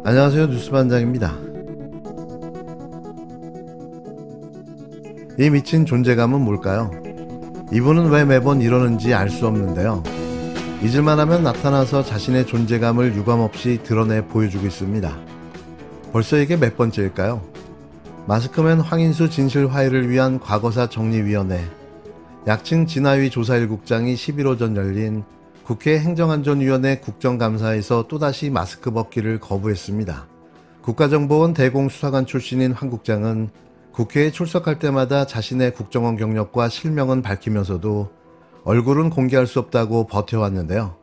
안녕하세요. 뉴스반장입니다. 이 미친 존재감은 뭘까요? 이분은 왜 매번 이러는지 알 수 없는데요. 잊을만 하면 나타나서 자신의 존재감을 유감없이 드러내 보여주고 있습니다. 벌써 이게 몇 번째일까요? 마스크맨 황인수 진실 화해를 위한 과거사 정리위원회, 약칭 진화위 조사 1국장이 11호 전 열린 국회 행정안전위원회 국정감사에서 또다시 마스크 벗기를 거부했습니다. 국가정보원 대공수사관 출신인 황 국장은 국회에 출석할 때마다 자신의 국정원 경력과 실명은 밝히면서도 얼굴은 공개할 수 없다고 버텨왔는데요.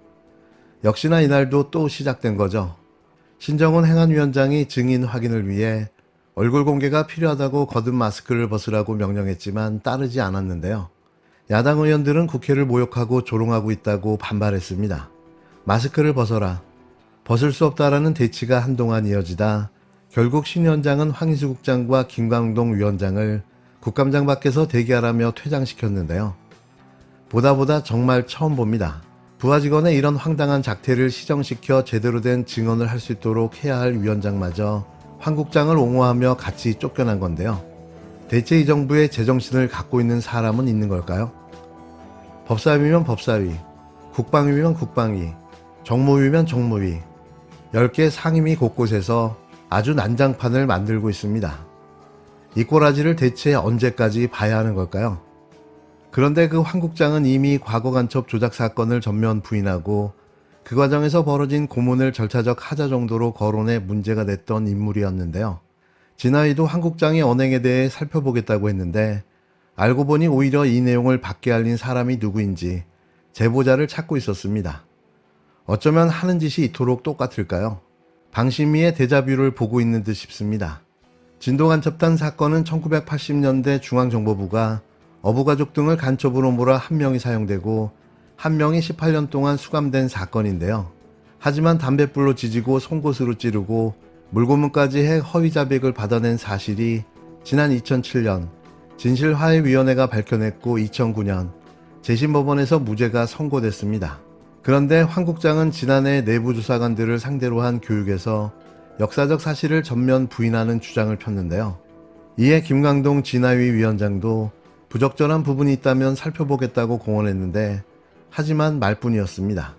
역시나 이날도 또 시작된 거죠. 신정훈 행안위원장이 증인 확인을 위해 얼굴 공개가 필요하다고 거듭 마스크를 벗으라고 명령했지만 따르지 않았는데요. 야당 의원들은 국회를 모욕하고 조롱하고 있다고 반발했습니다. 마스크를 벗어라. 벗을 수 없다라는 대치가 한동안 이어지다 결국 신 위원장은 황인수 국장과 김광동 위원장을 국감장 밖에서 대기하라며 퇴장시켰는데요. 보다 정말 처음 봅니다. 부하 직원의 이런 황당한 작태를 시정시켜 제대로 된 증언을 할 수 있도록 해야 할 위원장마저 황 국장을 옹호하며 같이 쫓겨난 건데요. 대체 이 정부의 제정신을 갖고 있는 사람은 있는 걸까요? 법사위면 법사위, 국방위면 국방위, 정무위면 정무위, 10개 상임위 곳곳에서 아주 난장판을 만들고 있습니다. 이 꼬라지를 대체 언제까지 봐야 하는 걸까요? 그런데 그 황 국장은 이미 과거 간첩 조작 사건을 전면 부인하고 그 과정에서 벌어진 고문을 절차적 하자 정도로 거론해 문제가 됐던 인물이었는데요. 진화위도 황 국장의 언행에 대해 살펴보겠다고 했는데 알고 보니 오히려 이 내용을 밖에 알린 사람이 누구인지 제보자를 찾고 있었습니다. 어쩌면 하는 짓이 이토록 똑같을까요? 방심위의 데자뷰를 보고 있는 듯 싶습니다. 진도간첩단 사건은 1980년대 중앙정보부가 어부가족 등을 간첩으로 몰아 한 명이 사용되고 한 명이 18년 동안 수감된 사건인데요. 하지만 담뱃불로 지지고 송곳으로 찌르고 물고문까지 해 허위 자백을 받아낸 사실이 지난 2007년 진실화해위원회가 밝혀냈고 2009년 재심법원에서 무죄가 선고됐습니다. 그런데 황 국장은 지난해 내부 조사관들을 상대로 한 교육에서 역사적 사실을 전면 부인하는 주장을 폈는데요. 이에 김광동 진화위 위원장도 부적절한 부분이 있다면 살펴보겠다고 공언했는데 하지만 말뿐이었습니다.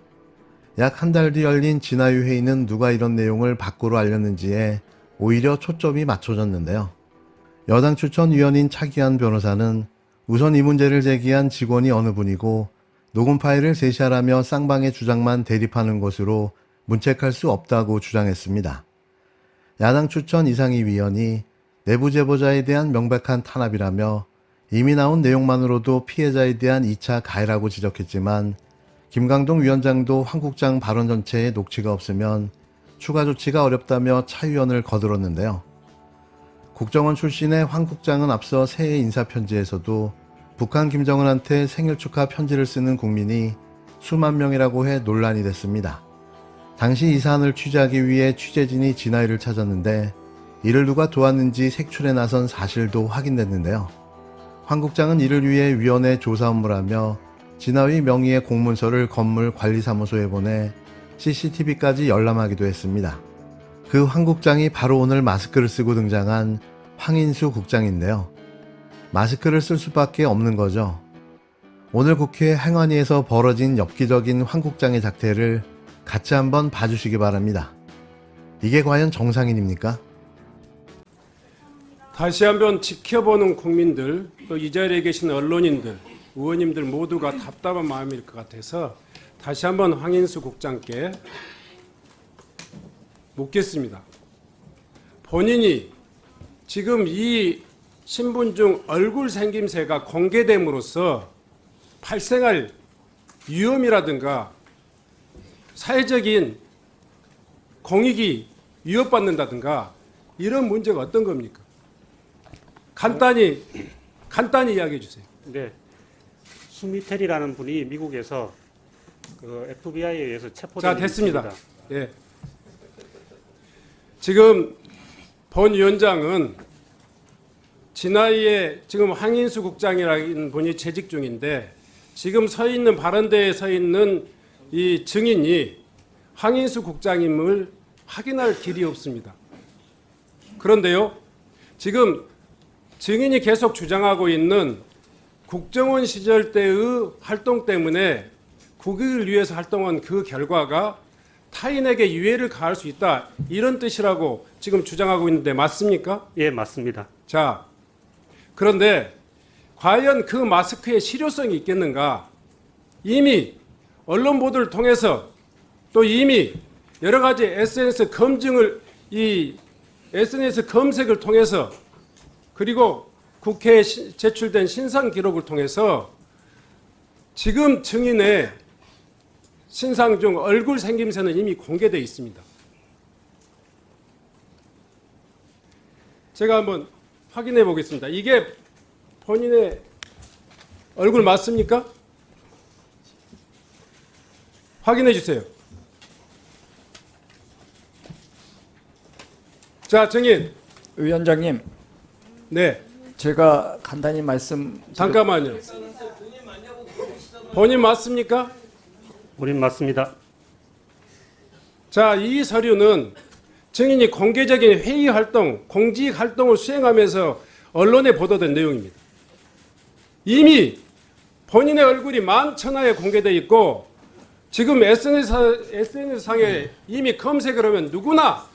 약 한 달 뒤 열린 진화위 회의는 누가 이런 내용을 밖으로 알렸는지에 오히려 초점이 맞춰졌는데요. 여당 추천 위원인 차기한 변호사는 우선 이 문제를 제기한 직원이 어느 분이고 녹음 파일을 제시하라며 쌍방의 주장만 대립하는 것으로 문책할 수 없다고 주장했습니다. 야당 추천 이상희 위원이 내부 제보자에 대한 명백한 탄압이라며 이미 나온 내용만으로도 피해자에 대한 2차 가해라고 지적했지만 김광동 위원장도 황 국장 발언 전체에 녹취가 없으면 추가 조치가 어렵다며 차 위원을 거들었는데요. 국정원 출신의 황 국장은 앞서 새해 인사편지에서도 북한 김정은한테 생일 축하 편지를 쓰는 국민이 수만 명이라고 해 논란이 됐습니다. 당시 이 사안을 취재하기 위해 취재진이 진화위를 찾았는데 이를 누가 도왔는지 색출에 나선 사실도 확인됐는데요. 황 국장은 이를 위해 위원회 조사 업무를 하며 진화위 명의의 공문서를 건물 관리사무소에 보내 CCTV까지 열람하기도 했습니다. 그 황 국장이 바로 오늘 마스크를 쓰고 등장한 황인수 국장인데요. 마스크를 쓸 수밖에 없는 거죠. 오늘 국회 행안위에서 벌어진 엽기적인 황 국장의 작태를 같이 한번 봐주시기 바랍니다. 이게 과연 정상인입니까? 다시 한번 지켜보는 국민들, 또 이 자리에 계신 언론인들, 의원님들 모두가 답답한 마음일 것 같아서 다시 한번 황인수 국장께 묻겠습니다. 본인이 지금 이 신분 중 얼굴 생김새가 공개됨으로써 발생할 위험이라든가 사회적인 공익이 위협받는다든가 이런 문제가 어떤 겁니까? 간단히 이야기해 주세요. 네, 수미텔이라는 분이 미국에서 그 FBI에 의해서 체포된. 자, 됐습니다. 예. 지금 본 위원장은 진화위에 지금 황인수 국장이라는 분이 재직 중인데 지금 서 있는 바른대에 서 있는 이 증인이 황인수 국장임을 확인할 길이 없습니다. 그런데요, 지금 증인이 계속 주장하고 있는 국정원 시절 때의 활동 때문에 국익을 위해서 활동한 그 결과가 타인에게 유해를 가할 수 있다, 이런 뜻이라고 지금 주장하고 있는데 맞습니까? 예, 맞습니다. 자, 그런데 과연 그 마스크의 실효성이 있겠는가? 이미 언론 보도를 통해서 또 이미 여러 가지 SNS 검증을, 이 SNS 검색을 통해서, 그리고 국회에 제출된 신상 기록을 통해서 지금 증인의 신상 중 얼굴 생김새는 이미 공개되어 있습니다. 제가 한번 확인해 보겠습니다. 이게 본인의 얼굴 맞습니까? 확인해 주세요. 자, 증인. 위원장님, 네, 제가 간단히 말씀 잠깐만요. 본인 맞습니까? 우린 맞습니다. 자, 이 서류는 증인이 공개적인 회의 활동, 공직 활동을 수행하면서 언론에 보도된 내용입니다. 이미 본인의 얼굴이 만천하에 공개되어 있고 지금 SNS상에 이미 검색을 하면 누구나,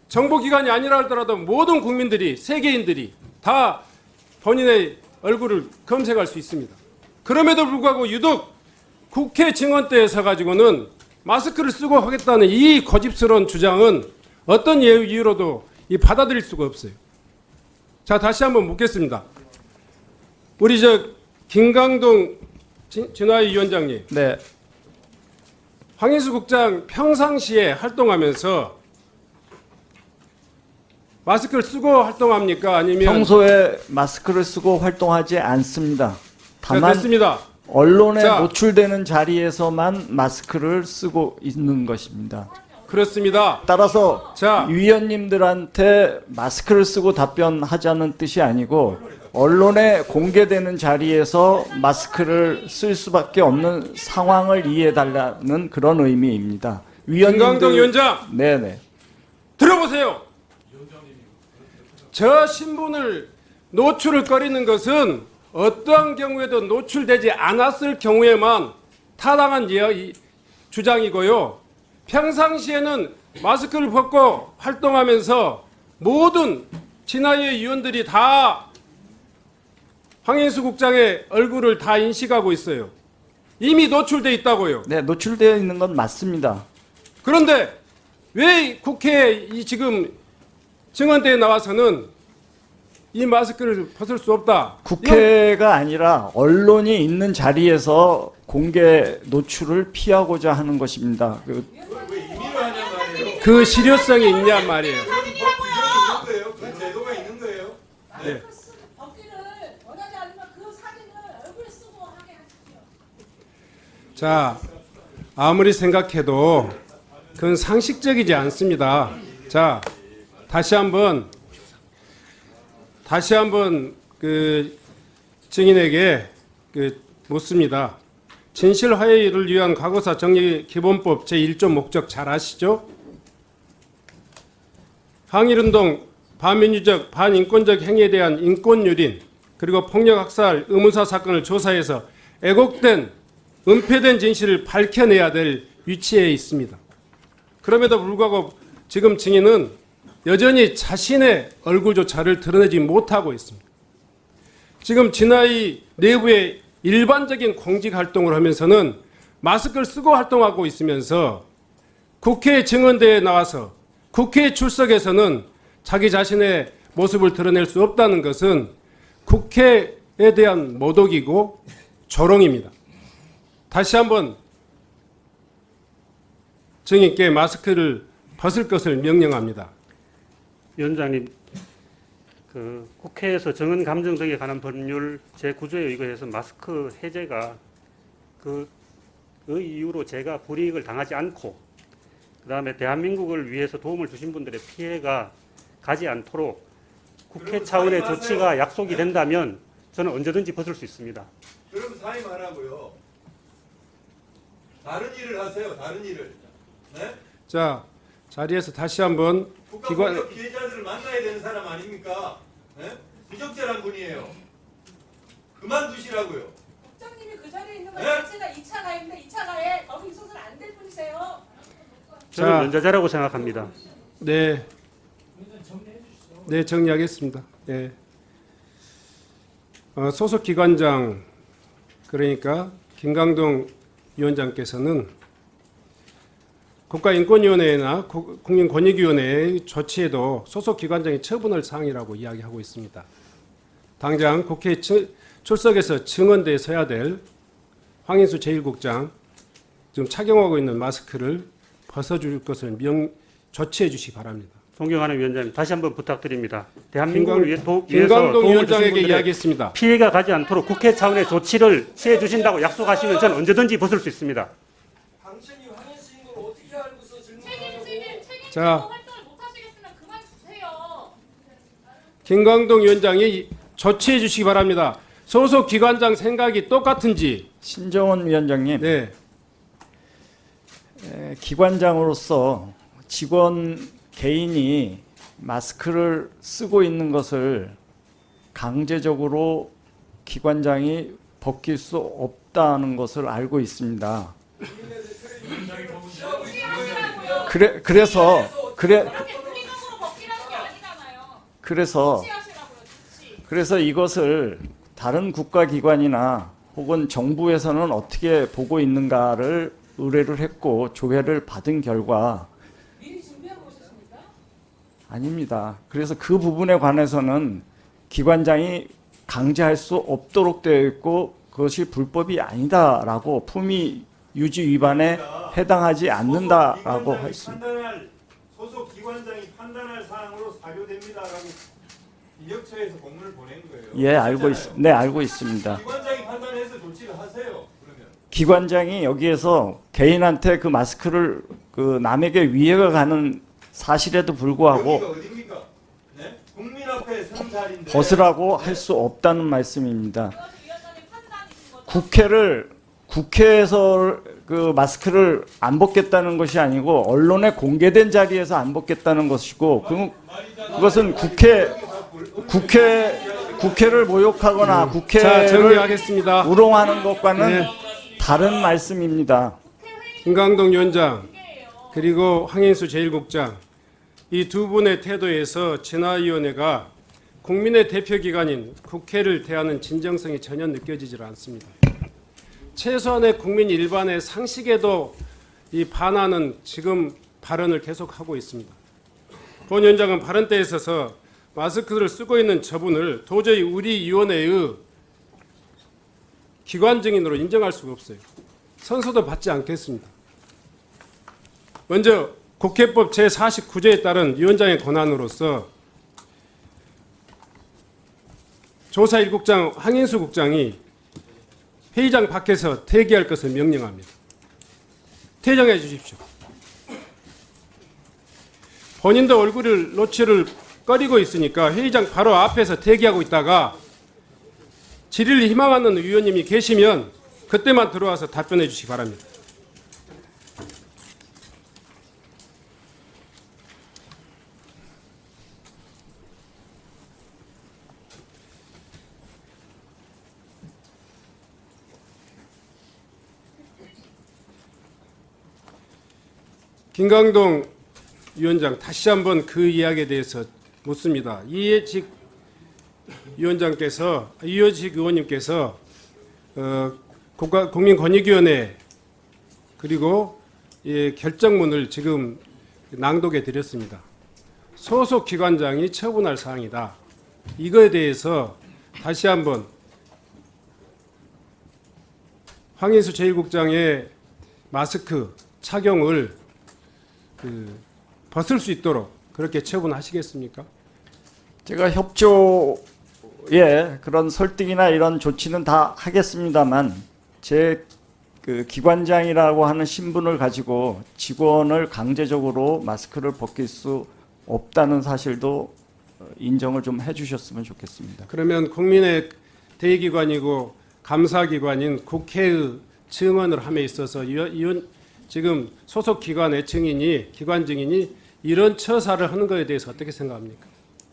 정보기관이 아니라 하더라도 모든 국민들이, 세계인들이 다 본인의 얼굴을 검색할 수 있습니다. 그럼에도 불구하고 유독 국회 증언대에 서가지고는 마스크를 쓰고 하겠다는 이 고집스러운 주장은 어떤 이유로도 받아들일 수가 없어요. 자, 다시 한번 묻겠습니다. 우리 김강동 진화위 위원장님, 네, 황인수 국장 평상시에 활동하면서 마스크를 쓰고 활동합니까? 아니면 평소에 마스크를 쓰고 활동하지 않습니다. 다만 됐습니다. 언론에 자, 노출되는 자리에서만 마스크를 쓰고 있는 것입니다. 그렇습니다. 따라서 자, 위원님들한테 마스크를 쓰고 답변하자는 뜻이 아니고 언론에 공개되는 자리에서 마스크를 쓸 수밖에 없는 상황을 이해해달라는 그런 의미입니다. 김강동 위원장, 네네. 들어보세요. 저 신분을 노출을 꺼리는 것은 어떠한 경우에도 노출되지 않았을 경우에만 타당한 주장이고요. 평상시에는 마스크를 벗고 활동하면서 모든 진화의 위원들이 다 황인수 국장의 얼굴을 다 인식하고 있어요. 이미 노출돼 있다고요. 네, 노출되어 있는 건 맞습니다. 그런데 왜 국회에 지금 증언대에 나와서는 이 마스크를 벗을 수 없다. 국회가 아니라 언론이 있는 자리에서 공개 노출을 피하고자 하는 것입니다. 그 실효성이 있냔 말이에요. 그 제도가 있는 거예요. 네. 벗기를 원하지 않으면 그 사진을 얼굴에 쓰고 하게 하십시오. 자, 아무리 생각해도 그건 상식적이지 않습니다. 자, 다시 한번 그 증인에게 묻습니다. 진실 화해를 위한 과거사 정리 기본법 제1조 목적 잘 아시죠? 항일운동, 반민주적, 반인권적 행위에 대한 인권유린, 그리고 폭력 학살, 의문사 사건을 조사해서 왜곡된, 은폐된 진실을 밝혀내야 될 위치에 있습니다. 그럼에도 불구하고 지금 증인은 여전히 자신의 얼굴조차를 드러내지 못하고 있습니다. 지금 진화의 내부의 일반적인 공직 활동을 하면서는 마스크를 쓰고 활동하고 있으면서 국회 증언대에 나와서 국회에 출석해서는 자기 자신의 모습을 드러낼 수 없다는 것은 국회에 대한 모독이고 조롱입니다. 다시 한번 증인께 마스크를 벗을 것을 명령합니다. 위원장님, 그 국회에서 정언 감정 등에 관한 법률 제9조에 의거해서 마스크 해제가 그 이유로 제가 불이익을 당하지 않고 그다음에 대한민국을 위해서 도움을 주신 분들의 피해가 가지 않도록 국회 차원의 조치가 약속이 된다면 저는 언제든지 벗을 수 있습니다. 그럼 사임하라고요. 다른 일을 하세요. 다른 일을. 네? 자, 자리에서 다시 한번 기관 국가공격 피해자들을 만나야 되는 사람 아닙니까? 예? 부적절한 분이에요. 그만두시라고요. 국장님이 그 자리에 있는 거 네? 자체가 2차 가해인데 2차 가해 거기 있어서는 안 될 분이세요. 저는 자. 연좌자라고 생각합니다. 네. 네, 정리하겠습니다. 네. 소속 기관장 그러니까 김강동 위원장께서는 국가인권위원회나 국민권익위원회의 조치에도 소속 기관장이 처분할 사항이라고 이야기하고 있습니다. 당장 국회에 출석해서 증언대에 서야 될 황인수 제1국장 지금 착용하고 있는 마스크를 벗어줄 것을 조치해 주시기 바랍니다. 존경하는 위원장님, 다시 한번 부탁드립니다. 대한민국을 위해서 김강동 도움을 주신 위원장에게 분들의 이야기했습니다. 피해가 가지 않도록 국회 차원의 조치를 취해 주신다고 약속하시면 저는 언제든지 벗을 수 있습니다. 당신이 황인수인 걸 어떻게 알고서 질문하냐고. 책임지고 자. 활동을 못 하시겠으면 그만 두세요. 김광동 위원장이 조치해 주시기 바랍니다. 소속 기관장 생각이 똑같은지. 신정원 위원장님, 네. 기관장으로서 직원 개인이 마스크를 쓰고 있는 것을 강제적으로 기관장이 벗길 수 없다는 것을 알고 있습니다. 그래서 그렇게 물리적으로 벗기라는 게 아니잖아요. 그래서 이것을 다른 국가기관이나 혹은 정부에서는 어떻게 보고 있는가를 의뢰를 했고 조회를 받은 결과 미리 준비하고 오셨습니까? 아닙니다. 그래서 그 부분에 관해서는 기관장이 강제할 수 없도록 되어 있고 그것이 불법이 아니다라고 품위 유지 위반에 해당하지 않는다라고 했습니다. 소속 기관장이 판단할 사항으로 사료됩니다라고 인력처에서 공문을 보낸 거예요. 예, 알고 있습니다. 기관장이 판단해서 조치를 하세요. 그러면 기관장이 여기에서 개인한테 그 마스크를 그 남에게 위해가 가는 사실에도 불구하고 여기가 어디입니까? 네? 국민 앞에 선 자리인데 벗으라고 할 수 없다는 말씀입니다. 그것이 위원장님 판단이신 거죠? 국회에서 그 마스크를 안 벗겠다는 것이 아니고 언론에 공개된 자리에서 안 벗겠다는 것이고 그것은 국회를 모욕하거나 자, 국회를 정리하겠습니다. 우롱하는 것과는 네. 다른 말씀입니다. 김강동 위원장 그리고 황인수 제1국장 이 두 분의 태도에서 진화위원회가 국민의 대표기관인 국회를 대하는 진정성이 전혀 느껴지질 않습니다. 최소한의 국민 일반의 상식에도 이 반하는 지금 발언을 계속하고 있습니다. 본 위원장은 발언 때에 있어서 마스크를 쓰고 있는 저분을 도저히 우리 위원회의 기관 증인으로 인정할 수가 없어요. 선서도 받지 않겠습니다. 먼저 국회법 제49조에 따른 위원장의 권한으로서 조사 1국장 황인수 국장이 회의장 밖에서 대기할 것을 명령합니다. 퇴장해 주십시오. 본인도 얼굴을 노출을 꺼리고 있으니까 회의장 바로 앞에서 대기하고 있다가 질의를 희망하는 위원님이 계시면 그때만 들어와서 답변해 주시기 바랍니다. 김강동 위원장 다시 한번 그 이야기에 대해서 묻습니다. 이해직 의원님께서 국민권익위원회 그리고 결정문을 지금 낭독해 드렸습니다. 소속 기관장이 처분할 사항이다. 이거에 대해서 다시 한번 황인수 제1국장의 마스크 착용을 벗을 수 있도록 그렇게 처분하시겠습니까? 제가 협조에 그런 설득이나 이런 조치는 다 하겠습니다만 제 그 기관장이라고 하는 신분을 가지고 직원을 강제적으로 마스크를 벗길 수 없다는 사실도 인정을 좀 해주셨으면 좋겠습니다. 그러면 국민의 대기관이고 감사기관인 국회의 증언을 함에 있어서 지금 소속 기관의 증인이 기관 증인이 이런 처사를 하는 것에 대해서 어떻게 생각합니까?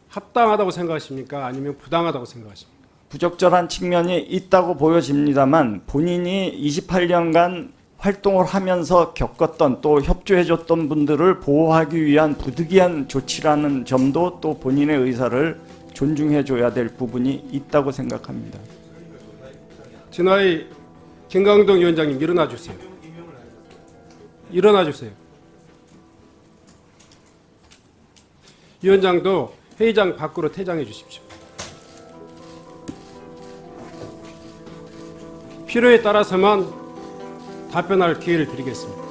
합당하다고 생각하십니까? 아니면 부당하다고 생각하십니까? 부적절한 측면이 있다고 보여집니다만 본인이 28년간 활동을 하면서 겪었던 또 협조해줬던 분들을 보호하기 위한 부득이한 조치라는 점도 또 본인의 의사를 존중해줘야 될 부분이 있다고 생각합니다. 진화의 김강동 위원장님 일어나 주세요. 일어나 주세요. 위원장도 회의장 밖으로 퇴장해 주십시오. 필요에 따라서만 답변할 기회를 드리겠습니다.